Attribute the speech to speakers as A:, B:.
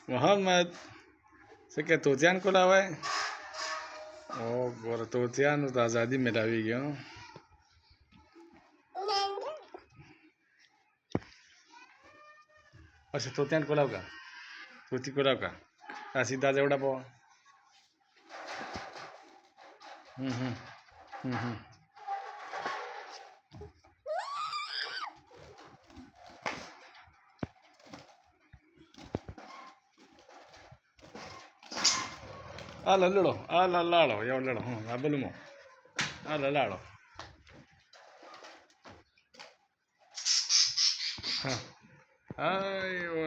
A: मोहम्मद से क्या तोतियान को लावा है ओ गोर तोतियान तो आज़ादी मिलावी गयो अच्छा तोतियान को लाव का तोती को लाव का आ सीधा जेवड़ा पो हम्म हम्म आ लड़ो आ लाड़ो या लड़ो आ बलूमो आ लाड़ो हाँ आयो